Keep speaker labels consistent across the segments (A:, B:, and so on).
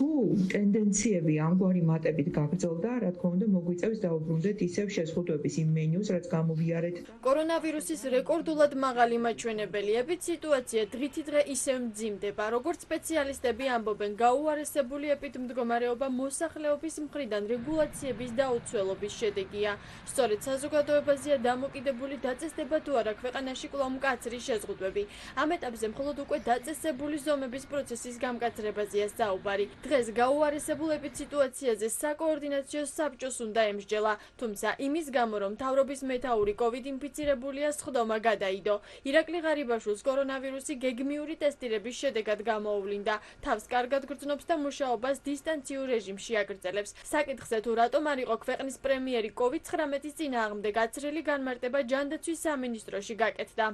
A: თუ ტენდენციები ამგვარი მატებით გაგრძელდა, რა თქმა უნდა, მოგვიწევს დაუბრუნდეთ ისევ შეზღუდვების იმ მენიუს, რაც გამოვიარეთ.
B: კორონავირუსის რეკორდულად მაღალი მაჩვენებელი ეპიდსიტუაცია დღითი დღე ისევ მძიმდება. როგორც სპეციალისტები ამბობენ, გაუარესებული ეპიდმდგომარეობა მოსახლეობის მხრიდან რეგულაციების დაუცველობის შედეგია. სწორედ საზოგადოებაზეა დამოკიდებული დაწესდება თუ არა ქვეყანაში კვლავ მკაცრი შეზღუდვები. ამ ეტაპზე მხოლოდ უკვე დაწესებული ზომების პროცესის გამკაცრებაზეა საუბარი. დღეს გაუარესებულ ეპიდსიტუაციაზე საკოორდინაციო საბჭოს უნდა ემსჯელა, თუმცა იმის გამო, რომ მთავრობის მეთაური COVID ინფიცირებულია, სხდომა გადაიდო. ირაკლი ღარიბაშვილს კორონავირუსი გეგმიური ტესტირების შედეგად გამოუვლინდა. თავს კარგად გრძნობს და მუშაობას დისტანციურ რეჟიმში აგრძელებს. საკითხზე თუ რატომ არ იყო ქვეყნის პრემიერი COVID-19-ის წინააღმდეგ აცრელი განმარტება ჯანდაცვის სამინისტროში გაკეთდა.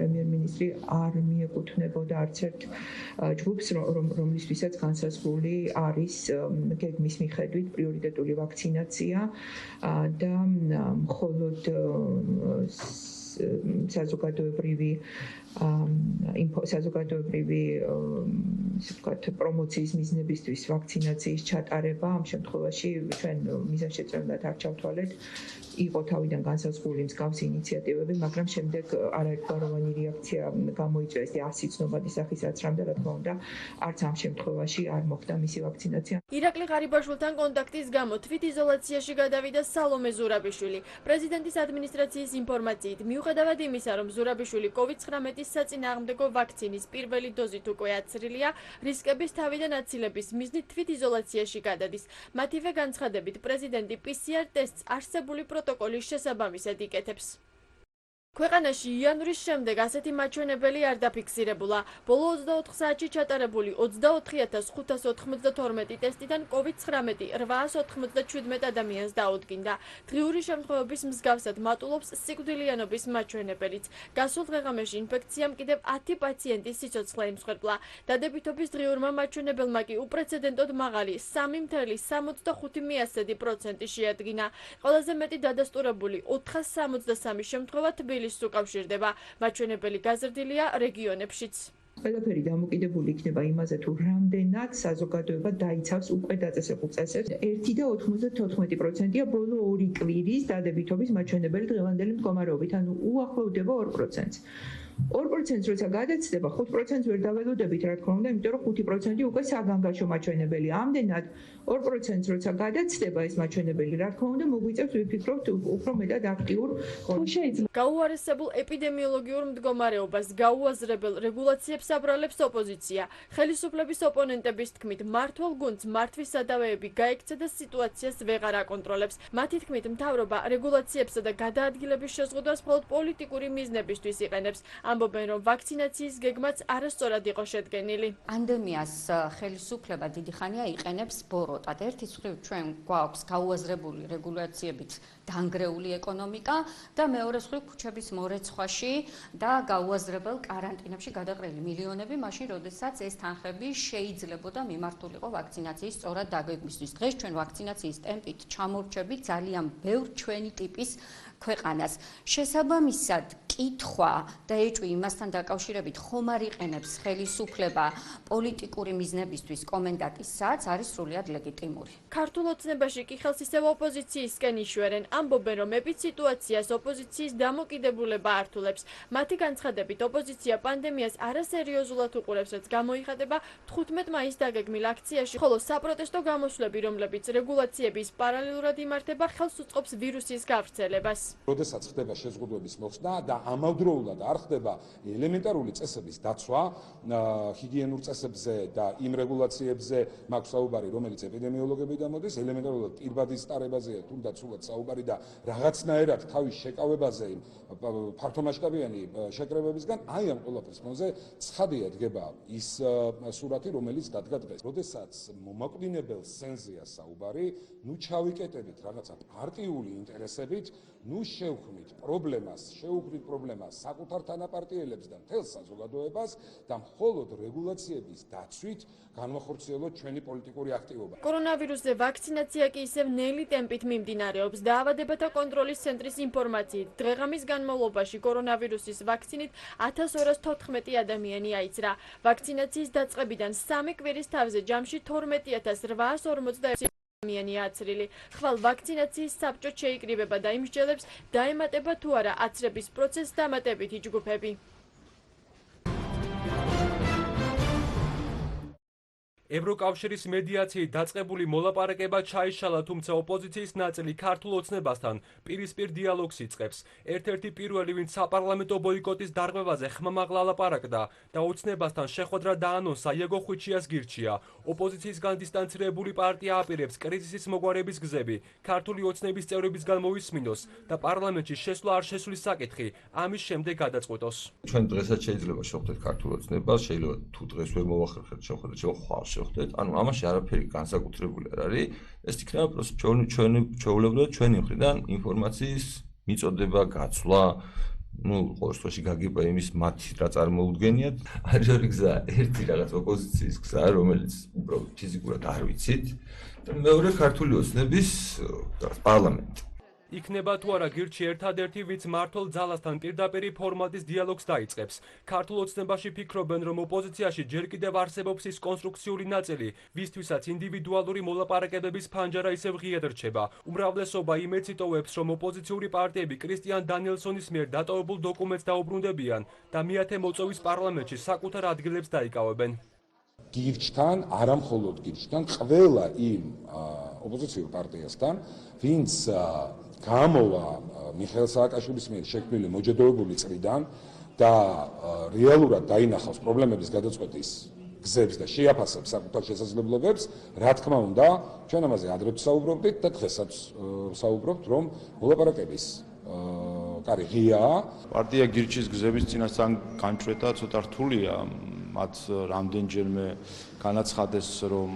A: პრემიერ-მინისტრი არ მიეკუთვნებოდა არც ერთ ჯგუფს, რომლისთვისაც განსაზღვრული არის გეგმის მიხედვით პრიორიტეტული ვაქცინაცია და მხოლოდ საზოგადოებრივი პრომოციის მიზნებისთვის ვაქცინაციის ჩატარება ამ შემთხვევაში ჩვენ მიზანშეწონებად არ ჩავთვალეთ. იყო თავიდან განსაზღვრული მსგავსი ინიციატივები, მაგრამ შემდეგ არაერთგვაროვანი რეაქცია გამოიწვია ეს ასიცნობადი სახის აცრამდა, რა თქმა უნდა, არც ამ შემთხვევაში არ მოხდა მისი ვაქცინაცია.
B: ირაკლი ღარიბაშვილთან კონტაქტის გამო თვითიზოლაციაში გადავიდა სალომე ზურაბიშვილი. პრეზიდენტის ადმინისტრაციის ინფორმაციით, მიუხედავად იმისა, რომ ზურაბიშვილი COVID-19-ის საწინააღმდეგო ვაქცინის პირველი დოზით უკვე აცრილია, რისკების თავიდან აცილების მიზნით თვითიზოლაციაში გადადის. მათივე განცხადებით, პრეზიდენტი PCR ტესტს არსებული პროტოკოლის შესაბამისად იკეთებს. ქვეყანაში იანვრის შემდეგ ასეთი მაჩვენებელი არ დაფიქსირებულა. ბოლო 24 საათში ჩატარებული 24,592 ტესტიდან COVID-19 897 ადამიანს დაუდგინდა. დღიური შემთხვევების მსგავსად მატულობს სიკვდილიანობის მაჩვენებელიც. გასულ დღეღამეში ინფექციამ კიდევ 10 პაციენტის სიცოცხლე იმსხვერპლა. დადებითობის დღიურმა მაჩვენებელმა კი უპრეცედენტოდ მაღალი 3,65% შეადგინა. ყველაზე მეტი დადასტურებული 473 შემთხვევა თბილისში უკავშირდება. მაჩვენებელი გაზრდილია რეგიონებშიც.
A: ყველაფერი დამოკიდებული იქნება იმაზე, თუ რამდენად საზოგადოება დაიცავს უკვე დაწესებულ წესებს. 1,94%-ია ბოლო 2 კვირის დადებითობის მაჩვენებელი დღევანდელი მდგომარეობით, ანუ უახლოვდება 2%-ს. 2%-ს როცა გადაცდება, 5%-ს ვერ დაველოდებით, რა თქმა უნდა, იმიტომ რომ 5% უკვე საგანგაშო მაჩვენებელია. ამდენად 2%-ს როცა გადაცდება ეს მაჩვენებელი, რა თქმა უნდა, მოგვიწევს ვიფიქროთ უფრო მეტად აქტიურ
B: შეიძლება გაუარესებულ ეპიდემიოლოგიურ მდგომარეობას გაუაზრებელ რეგულაციებს აბრალებს ოპოზიცია. ხელისუფლების ოპონენტების თქმით, მმართველ გუნდს მართვის სადავეები გაექცა და სიტუაციას ვეღარ აკონტროლებს. მათი თქმით, მთავრობა რეგულაციებსა და გადაადგილების შეზღუდვას მხოლოდ პოლიტიკური მიზნებისთვის იყენებს. ამბობენ, რომ ვაქცინაციის გეგმაც არასწორად იყო შედგენილი.
C: პანდემიას ხელისუფლება დიდი ხანია იყენებს ბოროტად. ერთის მხრივ ჩვენ გვაქვს გაუაზრებული რეგულაციებით დანგრეული ეკონომიკა და მეორეს მხრივ ქუჩების მორეცხვაში და გაუაზრებელ კარანტინებში გადაყრილი მილიონები, მაშინ როდესაც ეს თანხები შეიძლებოდა მიმართულიყო ვაქცინაციის სწორად დაგეგმვისთვის. დღეს ჩვენ ვაქცინაციის ტემპით ჩამორჩებით ძალიან ბევრ ჩვენი ტიპის ქვეყანას. შესაბამისად, კითხვა და ეჭვი იმასთან დაკავშირებით ხომ არ იყენებს ხელისუფლება პოლიტიკური მიზნებისთვის კომენდატის საათს არის სრულიად ლეგიტიმური.
B: ქართულ ოცნებაში კი ხელს ისევ ოპოზიციისკენ იშვერენ. ამბობენ, რომ ეპიდსიტუაციას ოპოზიციის დამოკიდებულება ართულებს. მათი განცხადებით, ოპოზიცია პანდემიას არასერიოზულად უყურებს, რაც გამოიხატება 15 მაისს დაგეგმილ აქციაში, ხოლო საპროტესტო გამოსვლები, რომლებიც რეგულაციების პარალელურად იმართება, ხელს უწყობს ვირუსის გავრცელებას.
D: როდესაც ხდება შეზღუდვების მოხსნა და ამავდროულად არ ხდება ელემენტარული წესების დაცვა, ჰიგიენურ წესებზე და იმ რეგულაციებზე მაქვს საუბარი, რომელიც ეპიდემიოლოგები გამოდის, ელემენტარულად პირბადის ტარებაზეა თუნდაც სულად საუბარი და რაღაცნაირად თავის შეკავებაზე ფართომასშტაბიანი შეკრებებისგან, აი ამ ყველაფრის ფონზე ცხადია დგება ის სურათი, რომელიც დადგა დღეს. როდესაც მომაკვდინებელ სენზია საუბარი, ნუ ჩავიკეტებით რაღაცა პარტიული ინტერესებით, ნუ შევქმნით პრობლემას საკუთარ თანაპარტიელებს და მთელ საზოგადოებას და მხოლოდ რეგულაციების დაცვით განვახორციელოთ ჩვენი პოლიტიკური აქტივობა.
B: კორონავირუსზე ვაქცინაცია კი ისევ ნელი ტემპით მიმდინარეობს. დაავადებათა კონტროლის ცენტრის ინფორმაციით, დღეღამის განმავლობაში კორონავირუსის ვაქცინით 1214 ადამიანი აიცრა. ვაქცინაციის დაწყებიდან 3 კვირის თავზე ჯამში 12841 ადამიანი აცრილი. ხვალ ვაქცინაციის საბჭო შეიკრიბება და იმსჯელებს დაემატება თუ არა აცრების პროცესს დამატებითი ჯგუფები.
E: ევროკავშირის მედიაციით დაწყებული მოლაპარაკება ჩაიშალა, თუმცა ოპოზიციის ნაწილი ქართულ ოცნებასთან პირისპირ დიალოგს იწყებს. ერთ-ერთი პირველი, ვინც საპარლამენტო ბოიკოტის დარღვევაზე ხმამაღლა ლაპარაკდა და ოცნებასთან შეხვედრა დაანონსა, იეგო ხვიჩიას გირჩია. ოპოზიციისგან დისტანცირებული პარტია აპირებს კრიზისის მოგვარების გზები ქართული ოცნების წევრებისგან მოისმინოს და პარლამენტში შესვლა არ შესვლის საკითხი ამის შემდეგ გადაწყვეტოს.
F: ჩვენ დღესაც შეიძლება შევხვდეთ ქართულ ოცნებას, შეიძლება თუ დღეს ვერ მოვახერხეთ შეხვედრა, ხვალ შევხვდეთ. ანუ ამაში არაფერი განსაკუთრებული არ არის. ეს იქნება პროცესი ჩვეულებრივად ჩვენი მხრიდან ინფორმაციის მიწოდება, გაცვლა, ყოველ შემთხვევაში გაგება იმის მათი რა წარმოუდგენიათ. არის ორი გზა, ერთი რაღაც ოპოზიციის გზა, რომელიც უბრალოდ ფიზიკურად არ ვიცით და მეორე ქართული ოცნების პარლამენტი.
E: იქნება თუ არა გირჩი ერთადერთი, ვინც მართლ ძალასთან პირდაპირ ფორმატის დიალოგს დაიწყებს. ქართულ ოცნებაში ფიქრობენ, რომ ოპოზიციაში ჯერ კიდევ არსებობს ის კონსტრუქციული ნაწილი, ვისთვისაც ინდივიდუალური მოლაპარაკებების ფანჯარა ისევ ღიად რჩება. უმრავლესობა იმედს იტოვებს, რომ ოპოზიციური პარტიები კრისტიან დანიელსონის მიერ დატოვებულ დოკუმენტს დაუბრუნდებიან და მეათე მოწვევის პარლამენტში საკუთარ ადგილებს დაიკავებენ.
D: გირჩთან, არა მხოლოდ გირჩთან, ყველა იმ ოპოზიციურ პარტიასთან, ვინც გამოვა მიხეილ სააკაშვილის მიერ შექმნილი მოჯედოებული წრიდან და რეალურად დაინახავს პრობლემების გადაწყვეტის გზებს და შეაფასებს საკუთარ შესაძლებლობებს, რა თქმა უნდა, ჩვენ ამაზე ადრეც საუბრობდით და დღესაც საუბრობთ, რომ მოლაპარაკების კარი ღიაა.
G: პარტია გირჩის გზების წინასწარ განჭრედა ცოტა რთულია. მათ რამდენჯერმე განაცხადეს, რომ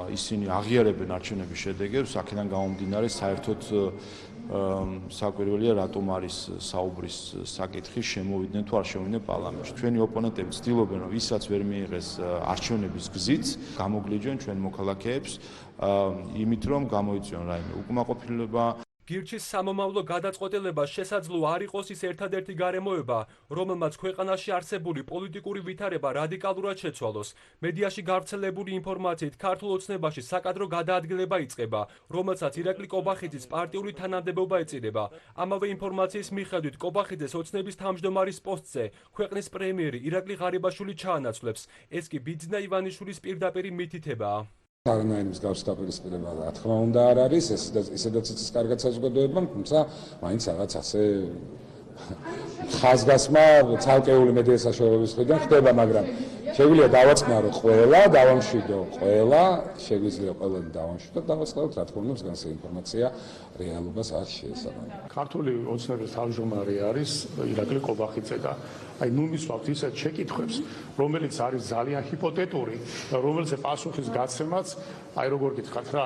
G: ისინი აღიარებენ არჩევნების შედეგებს, აქედან გამომდინარე საერთოდ საკვირველია რატომ არის საუბრის საკითხი შემოვიდნენ თუ არ შემოვიდნენ პარლამენტში. ჩვენი ოპონენტები ცდილობენ, რომ ვისაც ვერ მიიღეს არჩევნების გზით, გამოგლიჯვენ ჩვენ მოქალაქეებს იმით, რომ გამოიწვიონ რაიმე უკმაყოფილება.
E: გირჩის სამომავლო გადაწყვეტილება შესაძლოა არ იყოს ის ერთადერთი გარემოება, რომელმაც ქვეყანაში არსებული პოლიტიკური ვითარება რადიკალურად შეცვალოს. მედიაში გავრცელებული ინფორმაციით ქართულ ოცნებაში საკადრო გადაადგილება იწყება, რომელსაც ირაკლი კობახიძის პარტიული თანამდებობა ეწირება. ამავე ინფორმაციის მიხედვით კობახიძეს ოცნების თავმჯდომარის პოსტზე ქვეყნის პრემიერი ირაკლი ღარიბაშვილი ჩაანაცვლებს. ეს კი ბიძინა ივანიშვილის პირდაპირი მითითებაა.
D: არანაირი მსგავსი დაპირისპირება რა თქმა უნდა არ არის, ესედაც იცის კარგად საზოგადოებამ, თუმცა მაინც რაღაც ასე ხაზგასმა ცალკეული მედია საშუალებების მხრიდან ხდება, მაგრამ შეგვიძლია დავაწყნარო ყველა, დავამშვიდო ყველა, შეგვიძლია ყველანი დავამშვიდოთ, დავაწყნაროთ, რა თქმა უნდა, მსგავსი ინფორმაცია რეალობას არ შეესაბამება.
H: ქართული ოცნების თავმჯდომარე არის ირაკლი კობახიძე და აი ნუ მისვავთ ისეთ შეკითხვებს, რომელიც არის ძალიან ჰიპოთეტური, რომელზე პასუხის გაცემაც, აი როგორ გითხართ რა,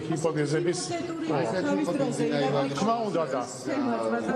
H: ჰიპოთეზების თქმა უნდა და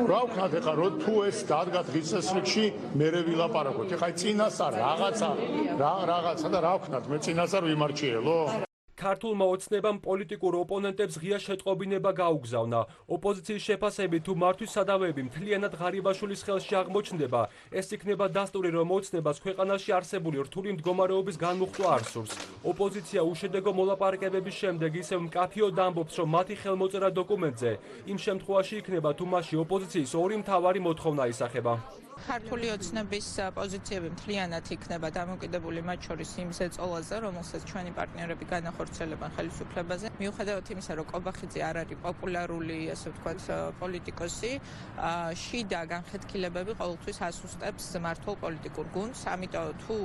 H: რა ვქნათ ეხლა რომ თუ ეს დადგა დღის წესრიგში მერე ვილაპარაკოთ. ეხლა წინასწარ რაღაცა და რა ვქნათ მე წინასწარ ვიმარჩიელო?
E: ქართულმა ოცნებამ პოლიტიკურ ოპონენტებს ღია შეტყობინება გაუგზავნა. ოპოზიციის შეფასებით თუ მართვის სადავეები მთლიანად ღარიბაშვილის ხელში აღმოჩნდება, ეს იქნება დასტური, რომ ოცნებას ქვეყანაში არსებული რთული მდგომარეობის განმუხტვა არ სურს. ოპოზიცია უშედეგო მოლაპარაკებების შემდეგ ისევ მკაფიოდ ამბობს, რომ მათი ხელმოწერა დოკუმენტზე იმ შემთხვევაში იქნება, თუ მასში ოპოზიციის ორი მთავარი მოთხოვნა ისახება.
I: ქართული ოცნების პოზიციები მთლიანად იქნება დამოკიდებული მათ შორის იმ ზეწოლაზე, რომელსაც ჩვენი პარტნიორები განახორციელებენ ხელისუფლებაზე. მიუხედავად იმისა, რომ კობახიძე არ არის პოპულარული, ასე ვთქვათ, პოლიტიკოსი, შიდა განხეთქილებები ყოველთვის ასუსტებს მმართველ პოლიტიკურ გუნდს, ამიტომ თუ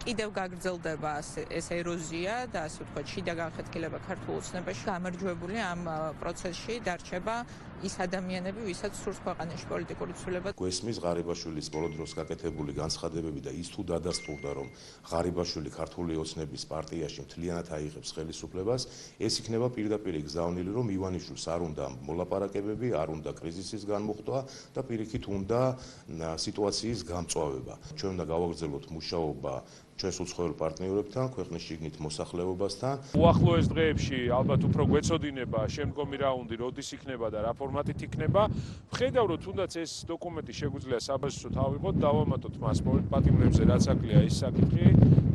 I: კიდევ გაგრძელდება ეს ეროზია და ასე ვთქვათ, შიდა განხეთქილება ქართულ ოცნებაში. გამარჯვებული ამ პროცესში დარჩება ის ადამიანები, ვისაც სურს ქვეყანაში პოლიტიკური ცვლილება.
J: გვესმის ღარიბაშვილის ბოლო დროს გაკეთებული განცხადებები და ის თუ დადასტურდა, რომ ღარიბაშვილი ქართული ოცნების პარტიაში მთლიანად აიღებს ხელისუფლებას, ეს იქნება პირდაპირ გზავნილი, რომ ივანიშვილს არ უნდა მოლაპარაკებები, არ უნდა კრიზისის განმუხტვა და პირიქით უნდა სიტუაციის გამწვავება. ჩვენ უნდა გავაგრძელოთ მუშაობა ჩვენს უცხოელ პარტნიორებთან, ქვეყნის შიგნით მოსახლეობასთან.
G: უახლოეს დღეებში ალბათ უფრო გვეწოდინება შემდგომი რაუნდი, როდის იქნება და რა ფორმატით იქნება. ვხედავ, რომ თუნდაც ეს დოკუმენტი შეგვიძლია საბაზისოდ ავიღოთ, დავამატოთ მას პატიმრებზე, რაც აკლია ის საკითხი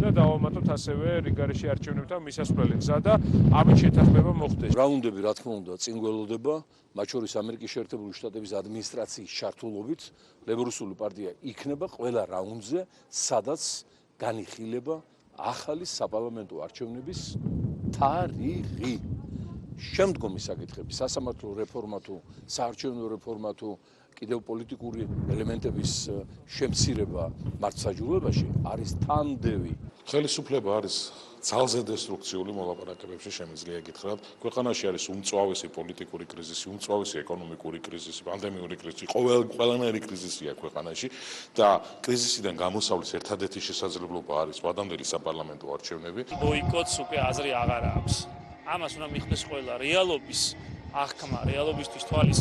G: და დავამატოთ ასევე რიგარეში არჩევნებთან მისასვლელი გზა და ამით შეთანხმება მოხდეს.
K: რაუნდები, რა თქმა უნდა, წინ გველოდება, მათ შორის ამერიკის შეერთებული შტატების ადმინისტრაციის ჩართულობით, ლეიბორისტული პარტია იქნება ყველა რაუნდზე, სადაც განიხილება ახალი საპარლამენტო არჩევნების თარიღი. შემდგომი საკითხები, სასამართლო რეფორმა თუ საარჩევნო რეფორმა თუ კიდევ პოლიტიკური ელემენტების შემცირება მართლმსაჯულებაში არის თანდევი.
H: ხელისუფლება არის ძალზე დესტრუქციული მოლაპარაკებებში შემიძლია გითხრათ. ქვეყანაში არის უმწვავესი პოლიტიკური კრიზისი, უმწვავესი ეკონომიკური კრიზისი, პანდემიური კრიზისი, ყველანაირი კრიზისია ქვეყანაში და კრიზისიდან გამოსავლის ერთადერთი შესაძლებლობა არის ვადამდელი საპარლამენტო არჩევნები.
L: ბოიკოტს უკვე აზრი აღარ აქვს. ამას უნდა მიხვდეს ყველა რეალობის აღქმა, რეალობისთვის თვალის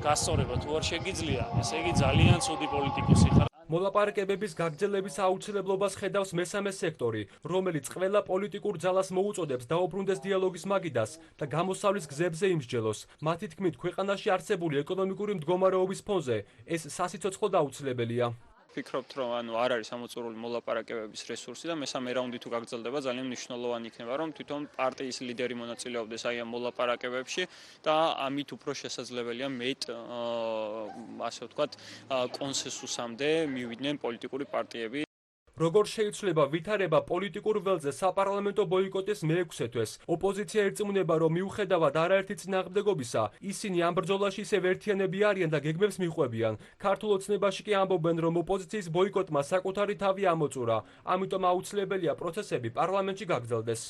L: გასწორება თუ არ შეგიძლია, ესე იგი ძალიან ცუდი პოლიტიკოსი ხარ.
E: მოლაპარაკებების გაგრძელების აუცილებლობას ხედავს მესამე სექტორი, რომელიც ყველა პოლიტიკურ ძალას მოუწოდებს დაუბრუნდეს დიალოგის მაგიდას და გამოსავლის გზებზე იმსჯელოს. მათი თქმით, ქვეყანაში არსებული ეკონომიკური მდგომარეობის ფონზე ეს სასიცოცხლოდ აუცილებელია.
L: ვფიქრობთ, რომ არ არის ამოწურული მოლაპარაკებების რესურსი და მესამე რაუნდი თუ გაგრძელდება, ძალიან მნიშვნელოვანი იქნება, რომ თვითონ პარტიის ლიდერი მონაწილეობდეს აი ამ მოლაპარაკებებში და ამით უფრო შესაძლებელია მეტ ასე ვთქვათ, კონსენსუსამდე მივიდნენ პოლიტიკური პარტიები.
E: როგორ შეიცვლება ვითარება პოლიტიკურ ველზე საპარლამენტო ბოიკოტის მე-6 თვეს. ოპოზიცია ერწმუნება, რომ მიუხედავად არაერთი წინააღმდეგობისა, ისინი ამ ბრძოლაში ისევ ერთიანები არიან და გეგმებს მიყვებიან. ქართულ ოცნებაში კი ამბობენ, რომ ოპოზიციის ბოიკოტმა საკუთარი თავი ამოწურა, ამიტომ აუცილებელია პროცესები პარლამენტში გაგრძელდეს.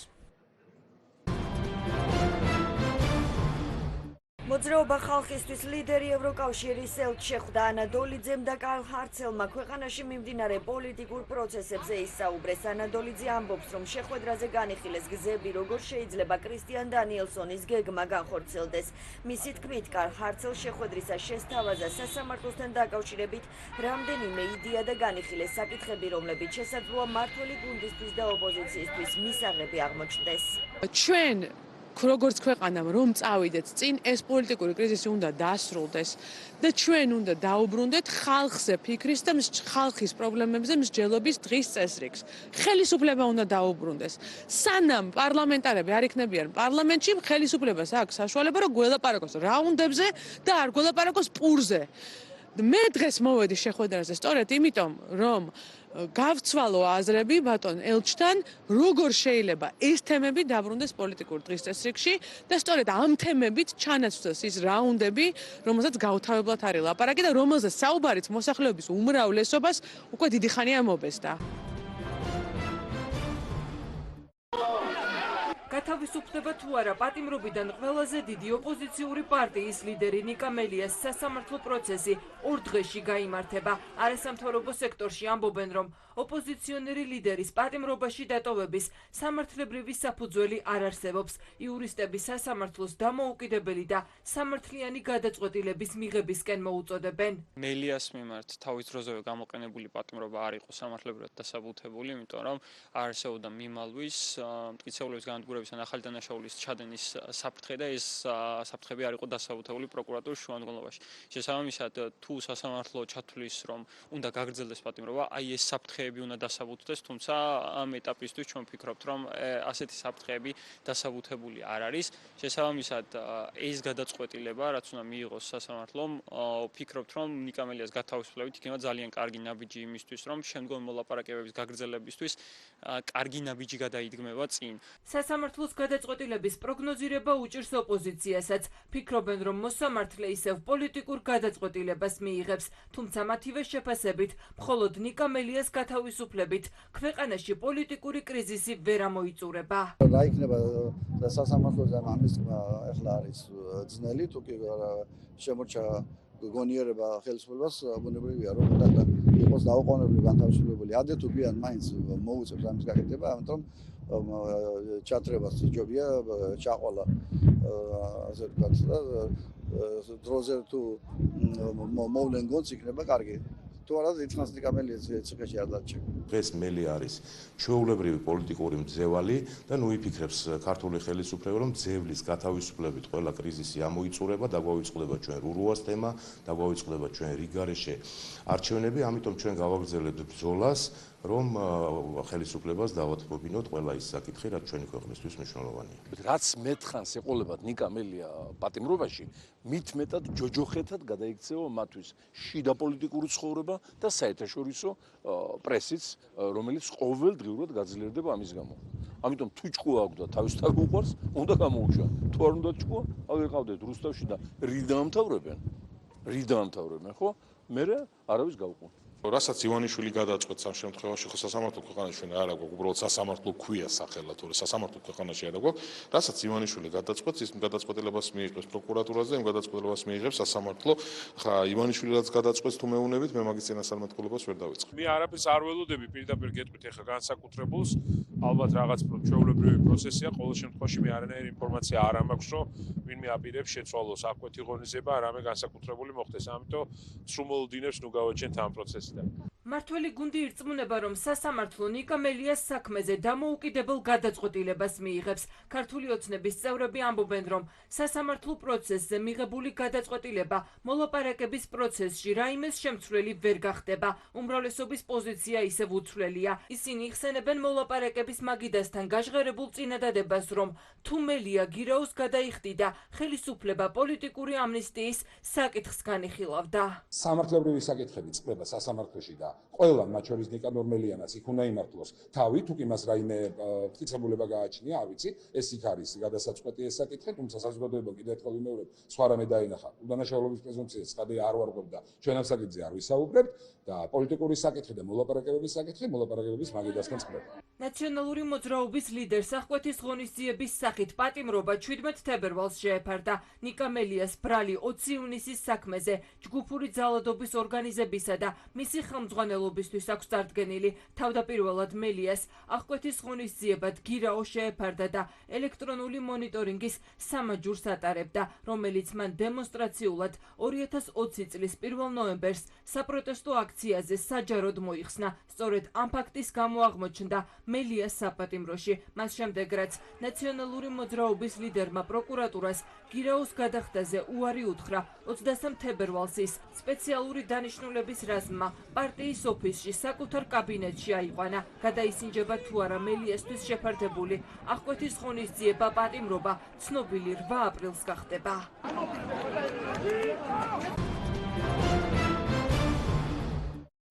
M: მოძრაობა ხალხისთვის ლიდერი ევროკავშირის ელჩ შეხვდა ანადოლიძემ და კარლ ჰარცელმა ქვეყანაში მიმდინარე პოლიტიკურ პროცესებზე ისაუბრეს. ანადოლიძე ამბობს, რომ შეხვედრაზე განიხილეს გზები, როგორ შეიძლება კრისტიან დანიელსონის გეგმა განხორციელდეს. მისი თქმით, კარლ ჰარცელს შეხვედრისას შესთავაზა სასამართლოსთან დაკავშირებით რამდენიმე იდეა და განიხილეს საკითხები, რომლებიც შესაძლოა მმართველი გუნდისთვის და ოპოზიციისთვის მისაღები აღმოჩნდეს.
N: ჩვენ როგორც ქვეყანამ რომ წავიდეთ წინ, ეს პოლიტიკური კრიზისი უნდა დასრულდეს და ჩვენ უნდა დაუბრუნდეთ ხალხზე ფიქრის და ხალხის პრობლემებზე მსჯელობის დღის წესრიგს. ხელისუფლება უნდა დაუბრუნდეს. სანამ პარლამენტარები არ იქნებიან პარლამენტში, ხელისუფლებას აქვს საშუალება, რომ გველაპარაკოს რაუნდებზე და არ გველაპარაკოს პურზე. მე დღეს მოვედი შეხვედრაზე სწორედ იმიტომ, რომ გავცვალო აზრები ბატონ ელჩთან, როგორ შეიძლება ეს თემები დაბრუნდეს პოლიტიკურ დღის წესრიგში და სწორედ ამ თემებით ჩანაცვლეს ის რაუნდები, რომელსაც გაუთავებლად არის ლაპარაკი და რომელზეც საუბარიც მოსახლეობის უმრავლესობას უკვე დიდი ხანია მობესდა.
B: გათავისუფლდება თუ არა პატიმრობიდან ყველაზე დიდი ოპოზიციური პარტიის ლიდერი ნიკა მელიას სასამართლო პროცესი 2 დღეში გაიმართება. არასამთავრობო სექტორში ამბობენ, რომ ოპოზიციონერი ლიდერის პატიმრობაში დატოვების სამართლებრივი საფუძველი არ არსებობს. იურისტები სასამართლოს დამოუკიდებელი და სამართლიანი გადაწყვეტილების მიღებისკენ მოუწოდებენ.
L: მელიას მიმართ თავის დროზევე გამოყენებული პატიმრობა არ იყო სამართლებრივად დასაბუთებული, იმიტომ რომ არ არსებობდა მიმალვის მტკიცებულების განადგურების ან ახალი დანაშაულის ჩადენის საფრთხე და ეს საფრთხები არ იყო დასაბუთებული პროკურატურის შუამდგომლობაში. შესაბამისად, თუ სასამართლო ჩათვლის, რომ უნდა გაგრძელდეს პატიმრობა, აი ეს საფრთხეები უნდა დასაბუთდეს, თუმცა ამ ეტაპისთვის ჩვენ ვფიქრობთ, რომ ასეთი საფრთხეები დასაბუთებული არ არის. შესაბამისად, ეს გადაწყვეტილება, რაც უნდა მიიღოს სასამართლომ, ვფიქრობთ, რომ ნიკა მელიას გათავისუფლებით იქნება ძალიან კარგი ნაბიჯი იმისთვის, რომ შემდგომი მოლაპარაკებების გაგრძელებისთვის კარგი ნაბიჯი გადაიდგმება წინ.
B: სასამართლოს გადაწყვეტილების პროგნოზირება უჭირს ოპოზიციასაც. ფიქრობენ, რომ მოსამართლე ისევ პოლიტიკურ გადაწყვეტილებას მიიღებს, თუმცა მათივე შეფასებით, მხოლოდ ნიკა მელიას გათავისუფლებით ქვეყანაში პოლიტიკური კრიზისი ვერ ამოიწურება.
O: რა იქნება სასამართლოზე ამის ახლა არის ძნელი, თუ კი შემორჩა გონიერება ხელისუფლებას, ბუნებრივია რომ უნდა იყოს დაუყოვნებლივ განთავისუფლებული. ადრე თუ გვიან მაინც მოუწევს ამის გაკეთება, ამიტომ ჩათრებას ჯობია ჩაყოლა ასე ვთქვათ და დროზე თუ მოვლენ გონს იქნება კარგი. თუ არა დიდხანს ნიკა მელიას ციხეში არ დარჩება.
J: დღეს მელი არის ჩვეულებრივი პოლიტიკური მძევალი და ნუ იფიქრებს ქართული ხელისუფლება რომ მძევლის გათავისუფლებით ყველა კრიზისი ამოიწურება და გვაუწყდება ჩვენ რურუას თემა და გვაუწყდება ჩვენ რიგარეშე არჩევნები, ამიტომ ჩვენ გავაგრძელებთ ბრძოლას რომ ხელისუფლებას დავათმობინოთ ყველა ის საკითხი, რაც ჩვენი ქვეყნისთვის მნიშვნელოვანია.
K: რაც მეთხანს ეყოლებათ ნიკა მელია პატიმრობაში, მით მეტად ჯოჯოხეთად გადაიქცევა მათთვის შიდა პოლიტიკური ცხოვრება და საერთაშორისო პრესიც, რომელიც ყოველდღიურად გაძლიერდება ამის გამო. ამიტომ თუ ჭკუა აქვს და თავისთავად უყვარს, უნდა გამოუშვა. თუ არ უნდა ჭკუა, აღეყავდეთ რუსთავში და რიდაამთავრებენ, ხო? მერე არავის გავყო.
P: რასაც ივანიშვილი გადაწყვეტს ამ შემთხვევაში, ხო სასამართლო ქვეყანაში არ აქვს, უბრალოდ სასამართლო ქვია სახელად, თორე სასამართლო ქვეყანაში არ აქვს. რასაც ივანიშვილი გადაწყვეტს, ის გადაწყვეტილებას მიიღებს პროკურატურაზე, იმ გადაწყვეტილებას მიიღებს სასამართლო. ხა ივანიშვილი რაც გადაწყვეტს თუ მეუნებით, მე მაგის წინასწარმეტყველებას ვერ დავიწყებ.
Q: მე არაფერს არ ველოდები, პირდაპირ გეტყვით ახლა განსაკუთრებულს, ალბათ რაღაც ჩვეულებრივი პროცესია, ყოველ შემთხვევაში მე არანაირი ინფორმაცია არ მაქვს, რომ ვინმე აპირებს შეცვალოს აკვეთი ღონისება, რამე განსაკუთრებული მოხდეს. ამიტომ სრუმოლდინებს ნუ გავაჩენთ ამ პროცესს.
B: მართველი გუნდი ირწმუნება, რომ სასამართლო ნიკა მელიას საქმეზე დამოუკიდებელ გადაწყვეტილებას მიიღებს. ქართული ოცნების წევრები ამბობენ, რომ სასამართლო პროცესზე მიღებული გადაწყვეტილება მოლაპარაკების პროცესში რაიმეს შემცვლელი ვერ გახდება. უმრავლესობის პოზიცია ისევ უცვლელია. ისინი იხსენებენ მოლაპარაკების მაგიდასთან გაჟღერებულ წინადადებას, რომ თუ მელია გირაოს გადაიხდიდა, ხელისუფლება პოლიტიკური ამნისტიის საკითხს განიხილავდა.
D: სამართლებრივი საკითხები წყდება სასამართლოში და ყველა მათ შორის ნიკანორ მელიანაც იქ უნდა იმართლოს თავი, თუ კი მას რაიმე მტკიცებულება გააჩნია, არ ვიცი, ეს იქ არის გადასაწყვეტი ეს საკითხი, თუმცა საზოგადოება კიდევ ერთხელ ვიმეორებ, სხვა რამე დაინახა. უდანაშაულობის პრეზუმპციას ცხადე არ ვარღვევ და ჩვენ ამ საკითხზე არ ვისაუბრებთ და პოლიტიკური საკითხი და მოლაპარაკებების საკითხი მოლაპარაკებების მაგიდასთან წყდება.
B: ნაციონალური მოძრაობის ლიდერს აღკვეთის ღონისძიების სახით პატიმრობა 17 თებერვალს შეეფარდა. ნიკა მელიას ბრალი 20 ივნისის საქმეზე ჯგუფური ძალადობის ორგანიზებისა და მისი ხელმძღვანელობისთვის აქვს წარდგენილი. თავდაპირველად მელიას აღკვეთის ღონისძიებად გირაო შეეფარდა და ელექტრონული მონიტორინგის სამაჯურს ატარებდა, რომელიც მან დემონსტრაციულად 2020 წლის 1 ნოემბერს საპროტესტო აქციაზე საჯაროდ მოიხსნა. სწორედ ამ ფაქტის გამო აღმოჩნდა მელიას საპატიმროში. მას შემდეგ, რაც ნაციონალური მოძრაობის ლიდერმა პროკურატურას გირაოს გადახდაზე უარი უთხრა, 23 თებერვალს ის სპეციალური დანიშნულების რაზმმა პარტიის ოფისში საკუთარ კაბინეტში აიყვანა. გადაისინჯება თუ არა მელიასთვის შეფარდებული აღკვეთის ღონისძიება პატიმრობა ცნობილი 8 აპრილს გახდება.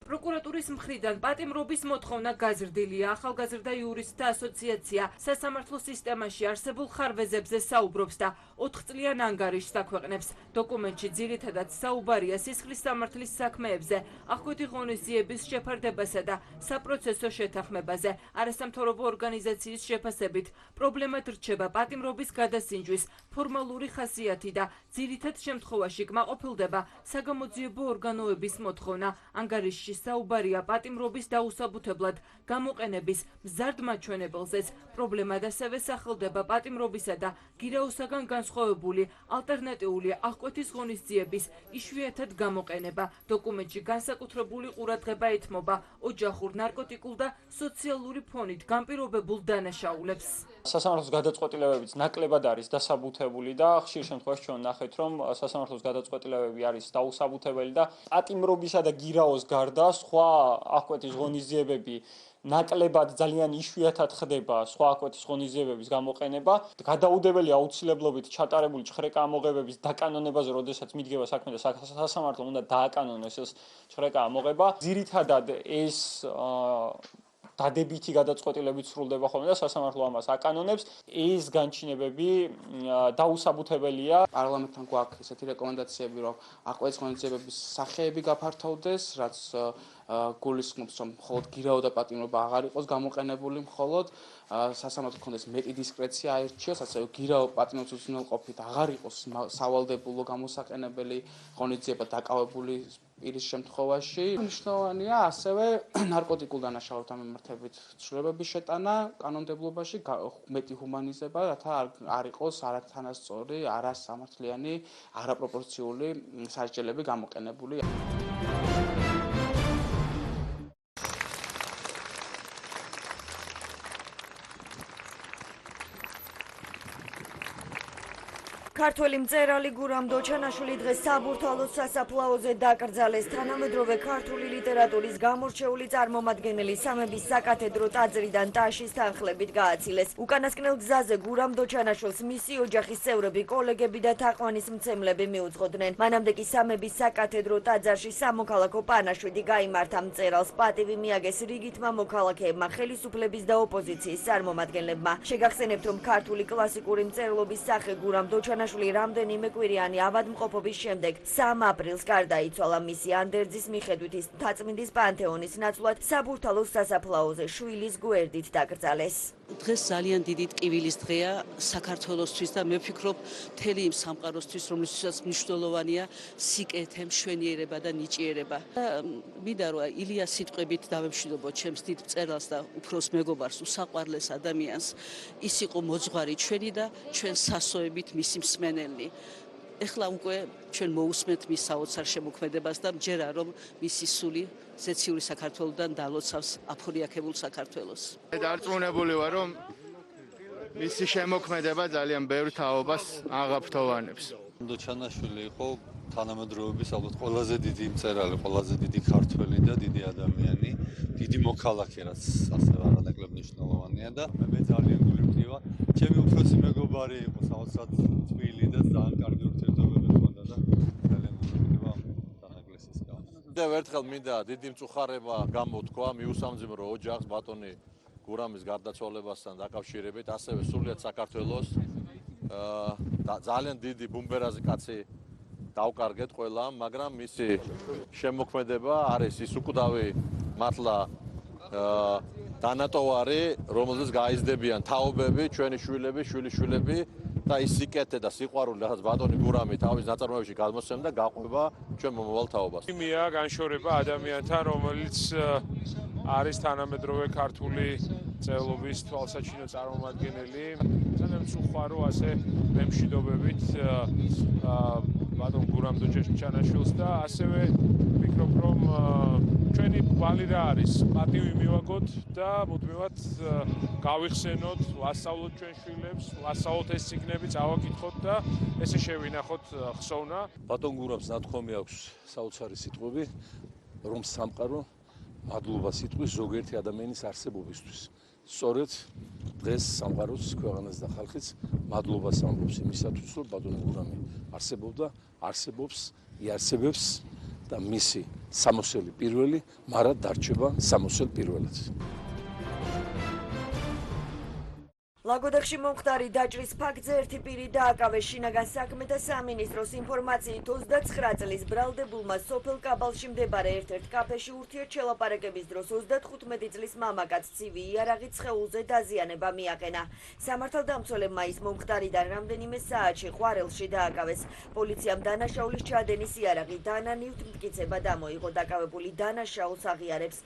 B: პროკურატურის მხრიდან პატიმრობის მოთხოვნა გაზრდილია. ახალგაზრდა იურისტთა ასოციაცია სასამართლო სისტემაში არსებულ ხარვეზებზე საუბრობს და 4 წლიან ანგარიშს აქვეყნებს. დოკუმენტში ძირითადად საუბარია სისხლის სამართლის საქმეებზე, აღკვეთი ღონისძიების შეფარდებასა და საპროცესო შეთანხმებაზე. არასამთავრობო ორგანიზაციის შეფასებით პრობლემად რჩება პატიმრობის გადასინჯვის ფორმალური ხასიათი და ძირითად შემთხვევაში კმაყოფილდება საგამოძიებო ორგანოების მოთხოვნა. ანგარიშში საუბარია პატიმრობის დაუსაბუთებლად გამოყენების მზარდ მაჩვენებელზეც. პრობლემად ასევე სახელდება პატიმრობისა და გირაოსაგან განსხვავებული ალტერნატიული აღკვეთის ღონისძიების იშვიათად გამოყენება. დოკუმენტში განსაკუთრებული ყურადღება ეთმობა ოჯახურ, ნარკოტიკულ და სოციალური ფონით განპირობებულ დანაშაულებს.
L: სასამართლოს გადაწყვეტილებებიც ნაკლებად არის დასაბუთებული და ხშირ შემთხვევაში ჩვენ ნახეთ, რომ სასამართლოს გადაწყვეტილებები არის დაუსაბუთებელი და პატიმრობისა და გირაოს გარდა სხვა აღკვეთის ღონისძიებები ნაკლებად ძალიან იშვიათად ხდება სხვა აღკვეთის ღონისძიებების გამოყენება. გადაუდებელია აუცილებლობით ჩატარებული ჭხრეკა ამოღებების დაკანონებაზე, როდესაც მიდგება საქმე და სასამართლომ უნდა დააკანონოს ეს ჭხრეკა ამოღება. ძირითადად ეს დადებითი გადაწყვეტილებით სრულდება ხოლმე და სასამართლო ამას აკანონებს. ეს განჩინებები დაუსაბუთებელია.
R: პარლამენტთან გვაქვს ესეთი რეკომენდაციები, რომ აღკვეცის ღონისძიებების სახეები გაფართოვდეს, რაც გულისხმობს, რომ მხოლოდ გირაო და პატიმრობა აღარ იყოს გამოყენებული, მხოლოდ სასამართლო კონდეს მეტი დისკრეცია აირჩიოს, ასევე გირაო პატიმრობის უზრუნველყოფით აღარ იყოს სავალდებულო გამოსაყენებელი ღონისძიება დაკავებული პირის შემთხვევაში. მნიშვნელოვანია ასევე ნარკოტიკულ დანაშაულებთან მიმართებით ცვლილებების შეტანა კანონმდებლობაში, მეტი ჰუმანიზება, რათა არ იყოს არათანასწორი, არასამართლიანი, არაპროპორციული სასჯელები გამოყენებული.
M: ქართველი მწერალი გურამ დოჩანაშვილი დღეს საბურთალოს სასაფლაოზე დაკრძალეს. თანამედროვე ქართული ლიტერატურის გამორჩეული წარმომადგენელი სამების საკათედრო ტაძრიდან ტაშის თანხლებით გააცილეს. უკანასკნელ გზაზე გურამ დოჩანაშვილს მისი ოჯახის წევრები, კოლეგები და თაყვანისმცემლები მიუძღოდნენ. მანამდე კი სამების საკათედრო ტაძარში სამოქალაქო პანაშვიდი გაიმართა. მწერალს პატივი მიაგეს რიგითმა მოქალაქეებმა, ხელისუფლების და ოპოზიციის წარმომადგენლებმა. შეგახსენებთ, რომ ქართული კლასიკური მწერლობის სახე გურამ დოჩანაშვილი რამდენიმე კვირიანი ავადმყოფობის შემდეგ 3 აპრილს გარდაიცვალა. მისი ანდერძის მიხედვით ის მთაწმინდის პანთეონის ნაცვლად საბურთალოს სასაფლაოზე შვილის გვერდით დაკრძალეს.
S: დღეს ძალიან დიდი ტკივილის დღეა საქართველოსთვის და მე ვფიქრობ მთელი იმ სამყაროსთვის, რომლისთვისაც მნიშვნელოვანია სიკეთე, მშვენიერება და ნიჭიერება. მინდა რომ ილიას სიტყვებით დავემშვიდობო ჩემს დიდ მწერალს და უფროს მეგობარს, უსაყვარლეს ადამიანს. ის იყო მოძღვარი ჩვენი და ჩვენ სასოებით მისი მსმენელი. ეხლა უკვე ჩვენ მოусმენთ მის საოცარ შემოქმედებას და მჯერა რომ მისი სული ზეციური საქართველოსთან დალოცავს აფორიაქებულ საქართველოს.
T: დარწმუნებული ვარ რომ მისი შემოქმედება ძალიან ბევრ თაობას აღაფრთოვანებს.
U: დოჩანაშვილი იყო თანამედროვეობის ალბათ ყველაზე დიდი მწერალი, ყველაზე დიდი ქართველი და დიდი ადამიანი, დიდი მოქალაქე, რაც ასევე არანაკლებ მნიშვნელოვანია და მე ძალიან გულივტივა. ჩემი უფროსი მეგობარი იყო საოცრად თბილი და ძალიან კარგი ურთიერთობები ჰქონდა და ძალიან გულივტივა თანაკლესის გამო.
V: კიდევ ერთხელ მინდა დიდი მწუხარება გამოთქვა მიუსამძიმრო ოჯახს ბატონი გურამის გარდაცვალებასთან დაკავშირებით, ასევე სრულიად საქართველოს ძალიან დიდი ბუმბერაზი კაცი დავკარგეთ ყველა, მაგრამ მისი შემოქმედება არის ის უკვდავი მართლა დანატოვარი, რომელზეც გაიზრდებიან თაობები, ჩვენი შვილები, შვილიშვილები და ის სიკეთე და სიყვარული, რაც ბატონი გურამი თავის ნაწარმოებებში გადმოსცემდა, გაყვება ჩვენ მომავალ თაობას.
Q: იმია განშორება ადამიანთან, რომელიც არის თანამედროვე ქართული მწერლობის თვალსაჩინო წარმომადგენელი. ძალიან მწუხარო ასე მემშვიდობებით ბატონ გურამ დოჩანაშვილს და ასევე ვფიქრობ, რომ ჩვენი კვალი რა არის, პატივი მივაგოთ და მუდმივად გავიხსენოთ, ვასწავლოთ ჩვენ შვილებს, ვასწავლოთ ეს წიგნები, წავაკითხოთ და ესე შევინახოთ ხსოვნა.
K: ბატონ გურამს ნათქვამი აქვს საოცარი სიტყვები, რომ სამყარო მადლობას იტყვის ზოგიერთი ადამიანის არსებობისთვის. სწორედ დღეს სამყაროს, ქვეყანას და ხალხის მადლობას ამბობს იმისათვის, რომ ბატონი გურამი არსებობდა, არსებობს, იარსებებს და მისი სამოსელი პირველი მარად დარჩება სამოსელ პირველად.
M: ლაგოდეხში მომხდარი დაჭრის ფაქტზე ერთი პირი დააკავეს. შინაგან საქმეთა სამინისტროს ინფორმაციით 29 წლის ბრალდებულმა სოფელ კაბალში მდებარე ერთ-ერთ კაფეში ურთიერთშელაპარაკების დროს 35 წლის მამაკაც ცივი იარაღით სხეულზე დაზიანება მიაყენა. სამართალდამცველებმა ის მომხდარიდან რამდენიმე საათში ყვარელში დააკავეს. პოლიციამ დანაშაულის ჩადენის იარაღი დანანივთ მტკიცება დამოიღო. დაკავებული დანაშაულს აღიარებს.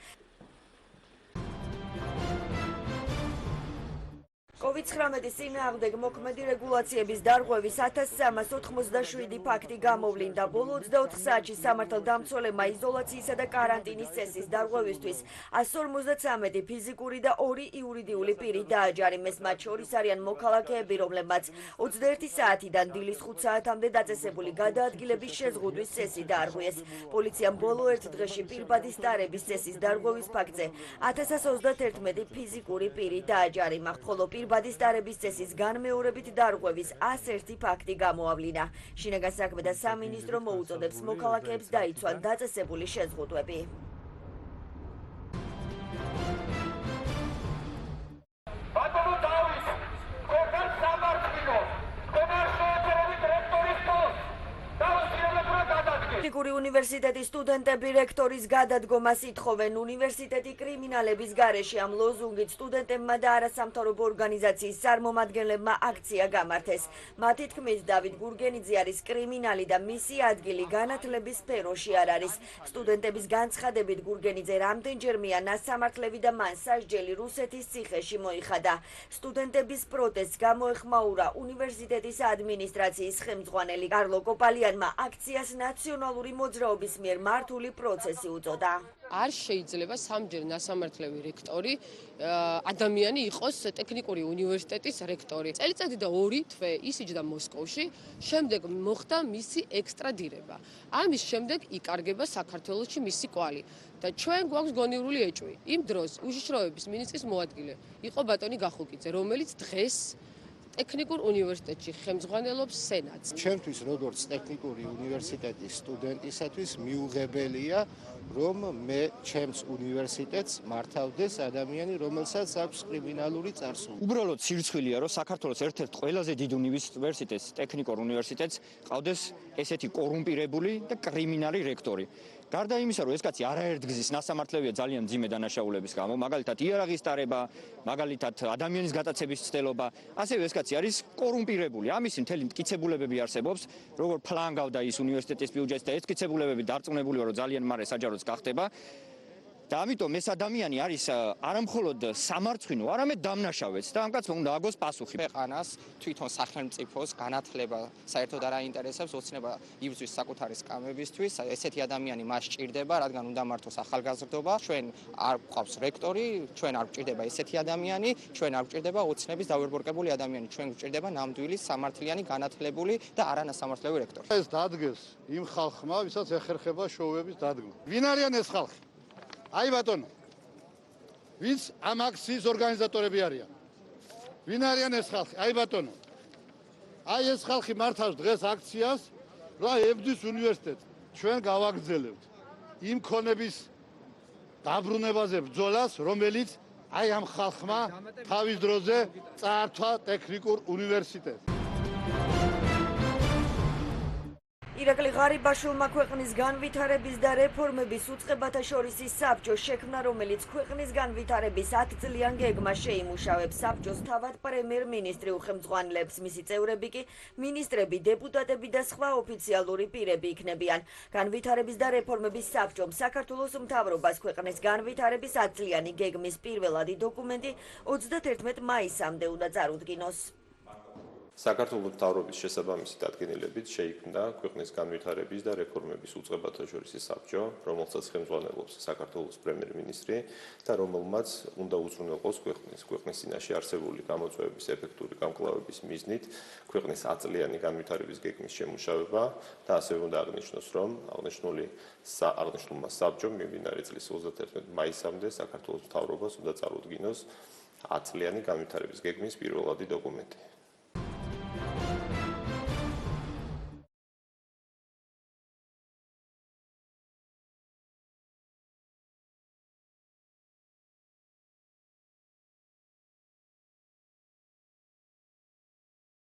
M: COVID-19-ის წინააღმდეგ მოქმედი რეგულაციების დარღვევის 1387 ფაქტი გამოვლინდა. ბოლო 24 საათში სამართალდამცველებმა იზოლაციისა და კარანტინის წესის დარღვევისთვის 153 ფიზიკური და 2 იურიდიული პირი დააჯარიმეს. მათ შორის არიან მოქალაქეები, რომლებმაც 21 საათიდან დილის 5 საათამდე დაწესებული გადაადგილების შეზღუდვის წესი დაარღვიეს. პოლიციამ ბოლო ერთ დღეში პირბადის ტარების წესის დარღვევის ფაქტზე 1131 ფიზიკური პირი დააჯარიმა, ხოლო ბადის ტარების წესის განმეორებით დარღვევის 101 ფაქტი გამოავლინა. შინაგან საქმეთა სამინისტრო მოუწოდებს მოქალაქეებს დაიცვან დაწესებული შეზღუდვები. უნივერსიტეტის სტუდენტები რექტორის გადადგომას ითხოვენ. უნივერსიტეტი კრიმინალების გარეშე ამ ლოზუნგით სტუდენტებმა და არასამთავრობო ორგანიზაციის წარმომადგენლებმა აქცია გამართეს. მათი თქმით, დავით გურგენიძე არის კრიმინალი და მისი ადგილი განათლების სფეროში არ არის. სტუდენტების განცხადებით გურგენიძე რამდენჯერმეა ნასამართლები და მან სასჯელი რუსეთის ციხეში მოიხადა. სტუდენტების პროტესტს გამოეხმაურა უნივერსიტეტის ადმინისტრაციის ხელმძღვანელი კარლო კოპალიანმა აქციას ნაციონალური მოძრაობის მიერ მართული პროცესი უწოდა.
N: არ შეიძლება სამჯერ ნასამართლები რექტორი ადამიანი იყოს ტექნიკური უნივერსიტეტის რექტორი. წელიწადი და 2 თვე ისიჯდა მოსკოვში, შემდეგ მოხდა მისი ექსტრადირება. ამის შემდეგ იკარგება საქართველოში მისი კვალი და ჩვენ გვაქვს გონივრული ეჭვი. იმ დროს უშიშროების მინისტრის მოადგილე იყო ბატონი გახუკიძე, რომელიც დღეს ტექნიკურ უნივერსიტეტში ხელმძღვანელობს სენატს.
A: ჩვენთვის როგორც ტექნიკური უნივერსიტეტის სტუდენტისათვის მიუღებელია, რომ მე ჩემს უნივერსიტეტს მართავდეს ადამიანი, რომელსაც აქვს კრიმინალური წარსული.
C: უბრალოდ სირცხვილია, რომ საქართველოს ერთ-ერთ ყველაზე დიდ უნივერსიტეტს, ტექნიკურ უნივერსიტეტს ყავდეს ესეთი კორუმპირებული და კრიმინალი რექტორი. გარდა იმისა, რომ ეს კაცი არაერთგზის ნასამართლებია ძალიან მძიმე დანაშაულების გამო, მაგალითად იარაღის ტარება, მაგალითად ადამიანის გატაცების ცდელობა, ასევე ეს კაცი არის კორუმპირებული. ამისი მთელი მტკიცებულებები არსებობს, როგორ ფლანგავდა ის უნივერსიტეტის ბიუჯეტს და ეს მტკიცებულებები დარწმუნებულია, რომ ძალიან მარე საჯაროც გახდება. და ამიტომ ეს ადამიანი არის არამხოლოდ სამარცხვინო, არამედ დამნაშავეც და ამ კაცმა უნდა აგოს პასუხი.
R: ქვეყანას თვითონ სახელმწიფოს განათლება საერთოდ არ აინტერესებს, ოცნება იბრძვის საკუთარი სკამებისთვის. ესეთი ადამიანი მას სჭირდება, რადგან უნდა მართოს ახალგაზრდობა. ჩვენ არ გვყავს რექტორი, ჩვენ არ გვჭირდება ესეთი ადამიანი, ჩვენ არ გვჭირდება ოცნების დავერბორკებული ადამიანი, ჩვენ გვჭირდება ნამდვილი სამართლიანი, განათლებული და არანასამართლებელი რექტორი.
A: ეს დადგეს იმ ხალხმა, ვისაც ეხერხება შოუების დადგმა. ვინ არიან ეს ხალხი? აი ბატონო, ვინც ამ აქციის ორგანიზატორები არიან? ვინ არიან ეს ხალხი? აი ბატონო, აი ეს ხალხი მართავს დღეს აქციას, რა ებრძვის უნივერსიტეტს. ჩვენ გავაგრძელებთ იმ ქონების დაბრუნებაზე ბრძოლას, რომელიც აი ამ ხალხმა თავის დროზე წაართვა ტექნიკურ უნივერსიტეტს.
M: ირაკლი ღარიბაშვილმა ქვეყნის განვითარების და რეფორმების უწყებათა შორის საბჭო შექმნა, რომელიც ქვეყნის განვითარების 10 წლიან გეგმას შეიმუშავებს. საბჭოს თავად პრემიერ-მინისტრი უხელმძღვანელებს, მისი წევრები კი მინისტრები, დეპუტატები და სხვა ოფიციალური პირები იქნებიან. განვითარების და რეფორმების საბჭომ საქართველოს მთავრობას ქვეყნის განვითარების 10 წლიანი გეგმის პირველადი დოკუმენტი 31 მაისამდე უნდა წარუდგინოს.
W: საქართველოს მთავრობის შესაბამისი დადგენილებით შეიქმნა ქვეყნის განვითარების და რეფორმების უწყებათა შორის საბჭო, რომელსაც ხელმძღვანელობს საქართველოს პრემიერ-მინისტრი და რომელმაც უნდა უზრუნველყოს ქვეყნის წინაშე არსებული გამოწვევების ეფექტური გამკლავების მიზნით ქვეყნის 10 წლიანი განვითარების გეგმის შემუშავება და ასევე უნდა აღნიშნოს, რომ აღნიშნულმა საბჭომ მიმდინარე წლის 31 მაისამდე საქართველოს მთავრობას უნდა წარუდგინოს 10 წლიანი განვითარების გეგმის პირველადი დოკუმენტი.